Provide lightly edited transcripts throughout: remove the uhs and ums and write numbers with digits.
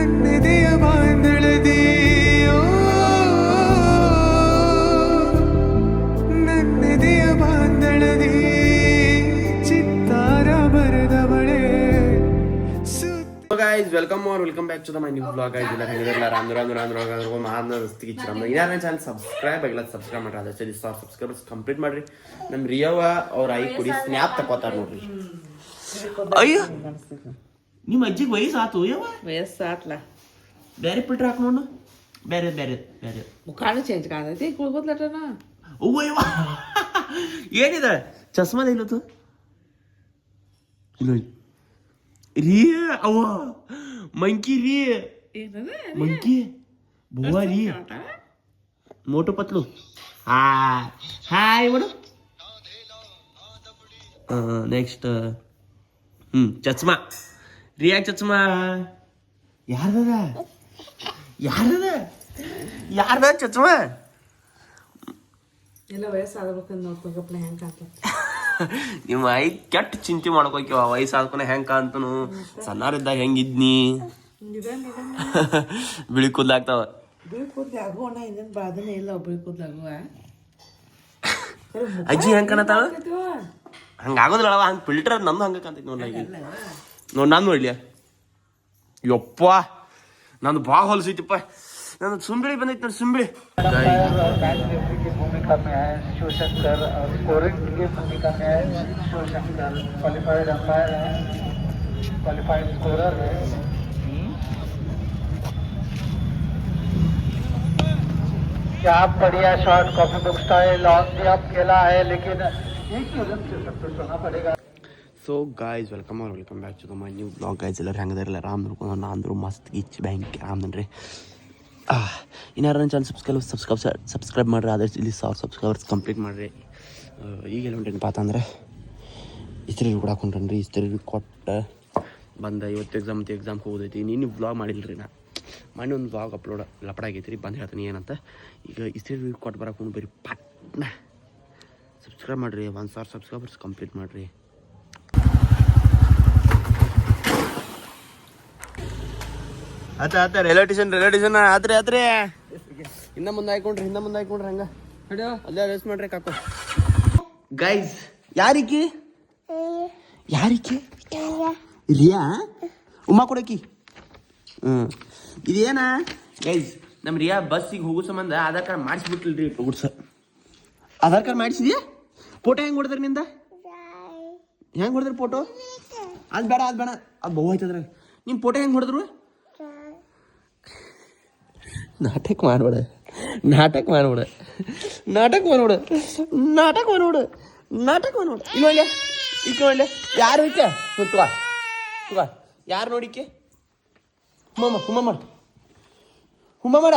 ನನ್ನೆದೆಯ ಬಾಂಧಳದಿ ನನ್ನೆದೆಯ ಬಾಂಧಳದಿ ಚಿತ್ತಾರ ಬರೆದವಳೆ. guys, welcome back to my new vlog guys. ಎಲ್ಲ ಹೆಂಗಿರಲ್ಲ ರಾಂಧ್ರ ಮಹಾನ ರಸ್ತಿಗೆ ಇಚ್ಚಿರಮ್ಮ ಇನ್ನಾರ ಚಾನಲ್ ಸಬ್ಸ್ಕ್ರೈಬ್ ಆಗಿಲ್ಲ ಸಬ್ಸ್ಕ್ರೈಬ್ ಮಾಡ್ರಿ. ಅದಷ್ಟೇ ಸಬ್ಸ್ಕ್ರೈಬರ್ಸ್ ಕಂಪ್ಲೀಟ್ ಮಾಡ್ರಿ. ನಮ್ಮ ರಿಯವ್ವ ಅವ್ರ ಐ ಕುಡಿ ಸ್ನ್ಯಾಪ್ ತಕೋತಾರ ನೋಡ್ರಿ. ಅಯ್ಯೋ ನಿಮ್ಮ ಅಜ್ಜಿಗೆ ವಯಸ್ಸು ಆತು ಯವ್ವ ವಯಸ್ಸು ಆತ್ಲ ಬೇರೆ ಪಿಟ್ರ್ ಹಾಕ್ ನೋಡು. ಬೇರೆ ಬೇರೆ ಬೇರೆ ಮುಖಾನು ಚೇಂಜ್ ಕಾಣತೈತಿ ಕೂದಲಟನ. ಅವ್ವ ಏನಿದೆ ಚಸ್ಮಾದ ಇಲ್ಲತ್ತು ಇಲ್ಲ ರೀ ಅವ್ವ ಮಂಕಿ ರೀ ಮಂಕಿ ಬುವ್ವ ರೀ ಮೋಟು ಪತ್ಲು ಹಾಯ್ ಮೇಡಮ್. ನೆಕ್ಸ್ಟ್ ಚಸ್ಮಾ ರಿಯಾಕ್ ಚಸ್ಮಾ ಯಾರ್ದದ ಚಸ್ಮಾ ಎಲ್ಲ ವಯಸ್ಸಾಗಬೇಕಂತ ನೋಡ್ಕೊಂಡ್ರೆ ಹೆಂಗೆ ಕಾಣ್ತೈತಿ. ನಿಮ್ಮ ಐ ಕೆಟ್ಟ ಚಿಂತೆ ಮಾಡ್ಕೋಕ್ಯವ ವಯಸ್ಸಾದ್ಕೊನೆ ಹೆಂಗ ಕಾಂತನು ಸಣ್ಣಾರಿದ್ದಾಗ ಹೆಂಗಿದ್ನಿ ಬಿಳಿ ಕೂದ್ಲಾಗ್ತಾವ. ಬಿಳಿ ಕೂದ್ಲು ಆಗುವಣ ಇನ್ನೇನು ಬಾಧನೆ ಇಲ್ಲ ಬಿಳಿ ಕೂದ್ಲು ಆಗುವ. ಅಜ್ಜಿ ಹೆಂಗ್ ಕಾಣತಾಳ ಹಂಗ ಆಗೋದಿಲ್ಲವ ಹಂಗ ಫಿಲ್ಟರ್ ನಮ್ದು ಹಂಗ ಕಾಣ್ತೈತಿ ನೋಡ್ಲ ಈಗ ನೋಡ್ ನಾನು ನೋಡ್ಲಿಯ ಯಪ್ಪ ನಂದು ಭಾಳ ಹೊಲಸೈತಿಪ್ಪ. ನಾನು ಸುಂಬಿಳಿ ಬಂದೈತಿ ನೋಡಿ ಸುಂಬಿಳಿ. भूमिका में है शिवशंकर और स्कोरिंग की भूमिका में है शिवशंकर. क्वालिफाइड अंपायर है, क्वालिफाइड स्कोरर है. क्या बढ़िया shot coffee book style on the up खेला है लेकिन एक ही रन से संतुष्ट होना पड़ेगा. So guys welcome back to my new blog guys. ಎಲ್ಲರೂ ಹೆಂಗದಾರಲ್ಲ ರಾಮ್ ನೋಡ್ಕೊಂಡು ನಾಂದ್ರು ಮಸ್ತ್ ಗಿಚ್ ಬ್ಯಾಂಕ್ ರಾಮ್ದನ್ರಿ. ಇನ್ನಾರು ನನ್ನ ಚಾನಲ್ ಸಬ್ಸ್ಕ್ರೈಬ್ ಮಾಡಿರಿ. ಅದೇ ಇಲ್ಲಿ 1000 ಸಬ್ಸ್ಕ್ರೈಬರ್ಸ್ ಕಂಪ್ಲೀಟ್ ಮಾಡಿರಿ. ಈಗೆಲ್ಲ ಹೊಂಟೇನಪ್ಪ ಅಂತಂದ್ರೆ ಇಸ್ತ್ರಿ ಕೂಡ ಹಾಕೊಂಡ್ರಿ. ಇಸ್ತ್ರಿ ಕೊಟ್ಟು ಬಂದ ಇವತ್ತು ಎಕ್ಸಾಮ್ಗೆ ಹೋಗೋದೈತಿ. ನೀನು ವ್ಲಾಗ್ ಮಾಡಿಲ್ರಿ ನಾ ಮಾಡಿ ಒಂದು ವ್ಲಾಗ್ ಅಪ್ಲೋಡ್ ಲಪಡ ಆಗೈತಿ ರೀ. ಬಂದು ಹೇಳ್ತೀನಿ ಏನಂತ. ಈಗ ಇಸ್ತ್ರಿ ಕೊಟ್ಟು ಬರೋಕೊಂಡು ಬರೀ ಪಟ್ನ ಸಬ್ಸ್ಕ್ರೈಬ್ ಮಾಡಿರಿ. 1000 ಸಬ್ಸ್ಕ್ರೈಬರ್ಸ್ ಕಂಪ್ಲೀಟ್ ಮಾಡಿರಿ. ಆತ ರೈಲ್ವೆ ಸ್ಟೇಷನ್ ಆತ್ರಿ ಹಿಂದ ಮುಂದೆ ಹಾಕೊಂಡ್ರಿ ಹಂಗ ಅಲ್ಲೇ ರೇಸ್ ಮಾಡ್ರಿ ಕಾಕು. ಗೈಸ್ ಯಾರಿಕಿ ರಿಯಾ ಉಮ್ಮ ಕೊಡಕಿ. ಇದೇನ ಗೈಸ್ ನಮ್ಮ ರಿಯಾ ಬಸ್ಸಿಗೆ ಹೋಗೋ ಸಂಬಂಧ ಆಧಾರ್ ಕಾರ್ಡ್ ಮಾಡಿಸ್ಬಿಟ್ಲ್ರಿ. ಆಧಾರ್ ಕಾರ್ಡ್ ಮಾಡಿಸಿದ್ಯಾ? ಫೋಟೋ ಹೆಂಗೆ ಹೊಡೆದ್ರಿ ನಿಂದ? ಹೆಂಗೆ ಹೊಡೆದ್ರಿ ಫೋಟೋ? ಅದು ಬೇಡ ಅದು ಬಹು ಆಯ್ತದ್ರ. ನಿಮ್ಮ ಫೋಟೋ ಹೆಂಗೆ ಹೊಡೆದ್ರು? ನಾಟಕ ಮಾಡ್ಬೇಡ ಇಲ್ಲ ಯಾರು ಐತೆ ತುಗ ಯಾರು ನೋಡಿಕೆ ಹುಮ್ಮ ಮಾಡ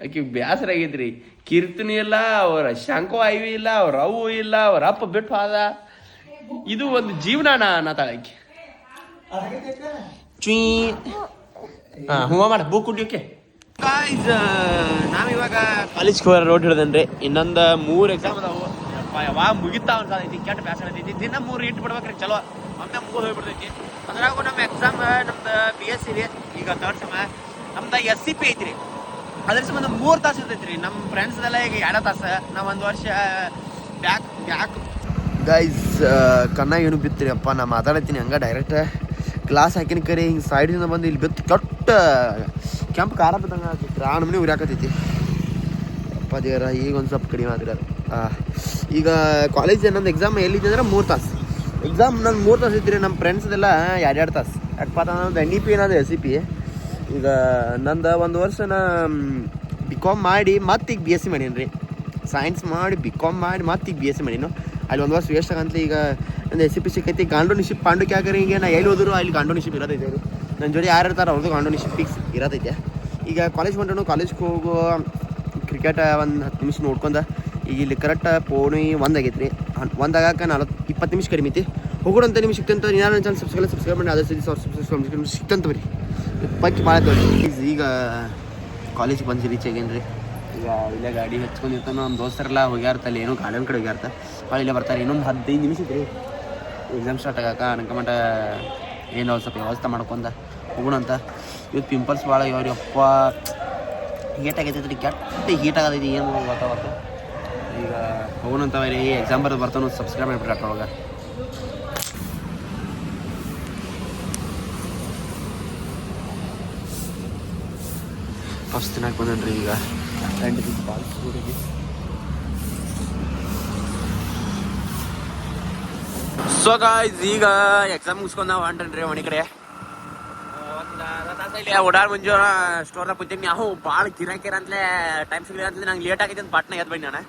ಆಕಿ ಬ್ಯಾಸರ ಆಗೈತ್ರಿ. ಕೀರ್ತನಿ ಇಲ್ಲ, ಅವ್ರ ಶಂಕೋ ಐವಿ ಇಲ್ಲ, ಅವ್ರ ಅವು ಇಲ್ಲ, ಅವ್ರ ಅಪ್ಪ ಬಿಟ್ಟು ಆದ. ಇದು ಒಂದು ಜೀವನ ಅನ್ನತಾಳಕಿ. ಹೂವ ಮಾಡ ಬೂ ಕುಡಿಯೋಕೆ. ನಾವಿವಾಗ ಕಾಲೇಜ್ಗೆ ಹೋಗಿ ರೋಡ್ ಹಿಡ್ದನ್ರಿ. ಇನ್ನೊಂದು 3 ಎಕ್ಸಾಮ್ ಅದಾವು. ಯಾವಾಗ ಮುಗಿತಾವ ಅನ್ಸತೈತಿ. ಕೆಟ್ಟ ಬ್ಯಾಸರ ಐತಿ. ದಿನ 3 ಇಟ್ಟು ಬಿಡ್ಬೇಕ್ರಿ. ಚಲೋ ಒಮ್ಮೆ ಮುಗಿದು ಹೋಗ್ಬಿಡ್ತೈತಿ. ಅದ್ರಾಗೂ ನಮ್ಮ ಎಕ್ಸಾಮ್ ನಮ್ದು BSc ರೀ. ಈಗ 3rd ಸೆಮ್ ನಮ್ದು SCP ಐತ್ರಿ. ಅದ್ರ ಸಂಬಂಧ 3 ತಾಸು ಇರ್ತೈತ್ರಿ. ನಮ್ಮ ಫ್ರೆಂಡ್ಸ್ದೆಲ್ಲ ಈಗ 2 ತಾಸು. ನಾವು 1 ವರ್ಷ ಬ್ಯಾಕ್ ಗೈಸ್ ಕಣ್ಣ ಏನು ಬಿತ್ತಿರಿ ಅಪ್ಪ. ನಾ ಮಾತಾಡತ್ತೀನಿ ಹಂಗೆ ಡೈರೆಕ್ಟ್ ಗ್ಲಾಸ್ ಹಾಕಿನ ಕರೆ ಹಿಂಗೆ ಸೈಡಿಂದ ಬಂದು ಇಲ್ಲಿ ಬಿತ್ತು ಕೆಟ್ಟ ಕೆಂಪು ಖಾರ ಬಿದ್ದಂಗೆ ಆಗ್ತೈತಿ. ಮನೆ ಉರಿಯಾಕತೈತಿ ಅಪ್ಪ ದೇವರ. ಈಗ ಒಂದು ಸ್ವಲ್ಪ ಕಡಿಮೆ ಆದ್ರೆ ಅದು. ಈಗ ಕಾಲೇಜ್ ನಂದು ಎಕ್ಸಾಮ್ ಎಲ್ಲಿದೆ ಅಂದ್ರೆ 3 ತಾಸು ಎಕ್ಸಾಮ್. ನಂದು 3 ತಾಸು ಇದ್ರಿ. ನಮ್ಮ ಫ್ರೆಂಡ್ಸ್ದೆಲ್ಲ 2 ತಾಸು. ಯಾಕಪ್ಪ ನಂದು NEP ಏನಾದ್ರು SCP. ಈಗ ನಂದು 1 ವರ್ಷ ನಾ BCom ಮಾಡಿ ಮತ್ತೆ ಈಗ BSc ಮಾಡೀನಿ ರೀ. ಸೈನ್ಸ್ ಮಾಡಿ BCom ಮಾಡಿ ಮತ್ತೆ ಈಗ BSc ಮಾಡೀನು. ಅಲ್ಲಿ 1 ವರ್ಷ ವೇಸ್ಟ್ ಆಗಂತಲೇ ಈಗ ನಂದು SCP ಸಿಕ್ಕೈತಿ. ಗಾಂಡೋನಿಶಿಪ್ ಪಾಂಡು ಕ್ಯಾಕರಿ ಹಿಂಗೆ ನಾ ಎಲ್ಲಿ ಹೋದ್ರು ಅಲ್ಲಿ ಗಾಂಡೋನಿಶಿಪ್ ಇರತೈತೆ. ಅವರು ನನ್ನ ಜೋಡಿ ಯಾರು ಇರ್ತಾರೆ ಅವ್ರದ್ದು ಗಾಂಡೋನಿಶಿಪ್ ಫಿಕ್ಸ್ ಇರತೈತೆ. ಈಗ ಕಾಲೇಜ್ ಹೊಂಟನು. ಕಾಲೇಜ್ಗೆ ಹೋಗೋ ಕ್ರಿಕೆಟ್ ಒಂದು 10 ನಿಮಿಷ ನೋಡ್ಕೊಂಡ ಈಗ ಇಲ್ಲಿ ಕರೆಕ್ಟ್ 1 ಆಗೈತೆ ರೀ. 1 ಆಗಾಕ 20 ನಿಮಿಷ ಕಡಿಮೆ ಐತಿ. ಹೋಗೋಣಂತ ನಿಮ್ಗೆ ಸಿಕ್ತಂತ. ಏನಾರು ಚಾನಲ್ ಸಬ್ಸ್ಕ್ರೈಬ್ ಮಾಡಿ. ಅದೇ ಸಿಕ್ತಂತ ಬರೀ ಪಕ್ಕಿ ಭಾಳ ಈಗ ಕಾಲೇಜಿಗೆ ಬಂದು ರೀಚ್ ಆಗೇನ್ರಿ. ಈಗ ಇಲ್ಲೇ ಗಾಡಿ ಹಚ್ಕೊಂಡಿರ್ತಾನೆ. ನಮ್ಮ ದೋಸ್ತರೆಲ್ಲ ಹೋಗ್ಯಾರ್ತಲ್ಲ ಏನೋ ಗಾರ್ಡನ್ ಕಡೆ ಹೋಗ್ಯಾರ್ತ. ಭಾಳ ಇಲ್ಲೇ ಬರ್ತಾರೆ. ಇನ್ನೊಂದು 15 ನಿಮಿಷ ಐತ್ರಿ. ಎಕ್ಸಾಮ್ ಸ್ಟಾರ್ಟ್ ಆಗಾಕ ಅನ್ಕಮಂಟ ಏನು ಸ್ವಲ್ಪ ವ್ಯವಸ್ಥೆ ಮಾಡ್ಕೊಂಡ ಹೋಗೋಣ ಅಂತ. ಇವತ್ತು ಪಿಂಪಲ್ಸ್ ಭಾಳ ಆಗ್ಯಾವ್ರಿ ಅಪ್ಪ. ಹೀಟ್ ಆಗೈತೈತ್ರಿ, ಕೆಟ್ಟ ಹೀಟ್ ಆಗತೈತಿ, ಏನು ಗೊತ್ತಾಗತ್ತೆ. ಈಗ ಹೋಗೋಣಂತ ರೀ, ಎಕ್ಸಾಮ್ ಬರೋದು ಬರ್ತಾನು. ಸಬ್ಸ್ಕ್ರೈಬ್ ಮಾಡಿಬಿಡ್ರಿ ಅಟ್ರೊಳಗೆ. ಫಸ್ಟ್ ತಿನ್ನಕ್ಕೆ ಬಂದನ್ರಿ ಈಗ ಪಾಲ್ಸ್ಬಿಟ್ಟಿದ್ವಿ. ಸೊ ಗಾಯ್ಸ್, ಈಗ ಎಕ್ಸಾಮ್ ಮುಗಿಸ್ಕೊಂಡು ನಾವು ಹೊಂಟನ್ರಿ ಮನೆ ಕಡೆ. ಒಂದು ಅರ್ಧ ತಾಸ ಇಲ್ಲಿ ಓಡಾಡ್ ಮುಂಜು ಸ್ಟೋರ್ದಾಗ ಕೂತೀನಿ. ನಾವು ಭಾಳ ಕಿರಾಕಿರ ಅಂತಲೇ ಟೈಮ್ ಸಿಗಲಿಲ್ಲ ಅಂತಲೇ ನಂಗೆ ಲೇಟ್ ಆಗೈತೆ ಅಂತ ಪಾಟ್ನ ಎದ್ದು ಬನ್ನಿ ನಾನು.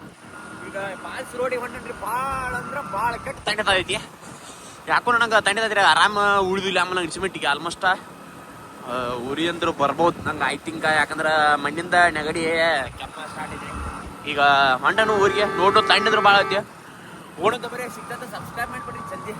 ಈಗ ಪಾಲ್ಸ್ ರೋಡಿಗೆ ಹೊಂಟನ್ರಿ. ಭಾಳ ಅಂದ್ರೆ ಭಾಳ ಕೆಟ್ಟ ತಂಡದೈತಿ. ಯಾಕೋ ನಂಗೆ ತಂಡದೈತ್ರಿ, ಆರಾಮ ಉಳಿದಿಲ್ಲ. ಆಮೇಲೆ ನಂಗೆ ಇಡ್ಸಿಮೆಟ್ಟಿಗೆ ಆಲ್ಮೋಸ್ಟ್ ಉರಿ ಅಂದ್ರು ಬರ್ಬೋದು ನಂಗೆ, ಐ ಥಿಂಕ್. ಯಾಕಂದ್ರೆ ಮಣ್ಣಿಂದ ನೆಗಡಿ ಕೆಮ್ಮ ಸ್ಟಾರ್ಟ್ ಐತಿ. ಈಗ ಹೊಂಟನು ಊರಿಗೆ. ನೋಡು ತಂಡಿದ್ರು ಭಾಳ ಐತಿ. ಓಡೋದು ಬರೀ ಸಿಗ್ತದೆ. ಸಬ್ಸ್ಕ್ರೈಬ್ ಮಾಡಿಬಿಡ್ರಿ ಜಲ್ದಿ.